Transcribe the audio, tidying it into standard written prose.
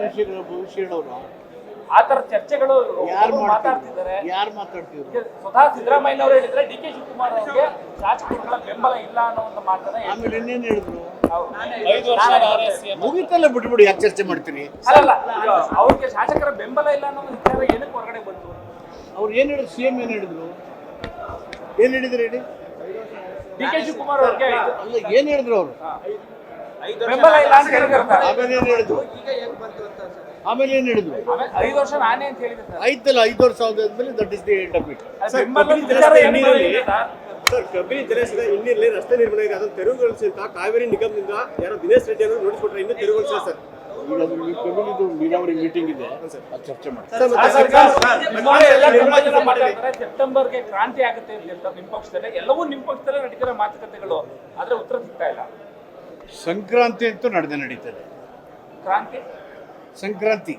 ಭವಿಷ್ಯ ಹೇಳೋರು ಆ ತರ ಚರ್ಚೆಗಳು ಯಾರು ಮಾತಾಡ್ತಿದ್ದಾರೆ. ಯಾರು ಮಾತಾಡ್ತಿದ್ರು? ಸ್ವತಃ ಸಿದ್ದರಾಮಯ್ಯ ಅವರು ಹೇಳಿದ್ರೆ ಡಿ ಕೆ ಶಿವಕುಮಾರ್ ಅವರಿಗೆ ಶಾಸಕರುಗಳ ಬೆಂಬಲ ಇಲ್ಲ ಅನ್ನೋ ಒಂದು ಮಾತನ್ನ ಆಮೇಲೆ ಇನ್ನೇನು ಹೇಳಿದ್ರು? 5 ವರ್ಷ ಮುಗಿತಲ್ಲ, ಬಿಟ್ಬಿಡಿ, ಯಾಕೆ ಚರ್ಚೆ ಮಾಡ್ತೀರಿ? ಅಲ್ಲ ಅವ್ರಿಗೆ ಶಾಸಕರ ಬೆಂಬಲ ಇಲ್ಲ ಅನ್ನೋ ವಿಚಾರ ಏನಕ್ಕೆ ಹೊರಗಡೆ ಬಂತು? ಅವ್ರು ಏನು ಹೇಳಿದ್ರು? ಸಿ ಎಂ ಏನು ಹೇಳಿದ್ರು? ಏನು ಹೇಳಿದ್ರು ಹೇಳಿ? ಡಿ ಕೆ ಶಿವಕುಮಾರ್ ಅವ್ರಿಗೆ ಅಲ್ಲ, ಏನು ಹೇಳಿದ್ರು ಅವರು? ಬೆಂಬಲ ಇಲ್ಲ ಅಂತ ಹೇಳಿದ್ರು. ಆಮೇಲೆ ಏನು ಹೇಳಿದ್ರು? ಆಮೇಲೆ ಏನು ಹೇಳಿದ್ರು? 5 ವರ್ಷ ನಾನೇ ಅಂತ ಹೇಳಿದ್ರು. ಆಯ್ತಲ್ಲ, 5 ವರ್ಷ ಆದ್ಮೇಲೆ that is the end of it. Sir, Kabini ಜಲಾಶಯದ ಹಿನ್ನೀರಲ್ಲಿ ರಸ್ತೆ ನಿರ್ಮಾಣ ಇದೆ, ಅದನ್ನು ತೆರವುಗೊಳಿಸಿ ಅಂತ ಕಾವೇರಿ ನಿಗಮದಿಂದ ಯಾರೋ ದಿನೇಶ್ ರೆಡ್ಡಿ ಅವರು ನೋಟಿಸ್ ಕೊಟ್ಟರೆ ಇನ್ನೂ ತೆರವುಗೊಳಿಸಿಲ್ಲ ಸರ್. ಈಗ ಅದು ಕಬಿನಿದು ನೀರಾವರಿ ಮೀಟಿಂಗ್ ಇದೆ, ಅದು ಚರ್ಚೆ ಮಾಡ್ತಾರೆ. ಸೆಪ್ಟೆಂಬರ್ಗೆ ಕ್ರಾಂತಿ ಆಗುತ್ತೆ ಅಂತ ಹೇಳ್ತಾರೆ ನಿಮ್ಮ ಪಕ್ಷದಲ್ಲೇ. ಎಲ್ಲವೂ ನಿಮ್ಮ ಪಕ್ಷದಲ್ಲೇ ನಡೀತಿರೋ ಮಾತುಕತೆಗಳು, ಆದ್ರೆ ಉತ್ತರ ಸಿಗ್ತಾ ಇಲ್ಲ. ಸಂಕ್ರಾಂತಿ ಅಂತೂ ನಡೀತದೆ. ಕ್ರಾಂತಿ ಸಂಕ್ರಾಂತಿ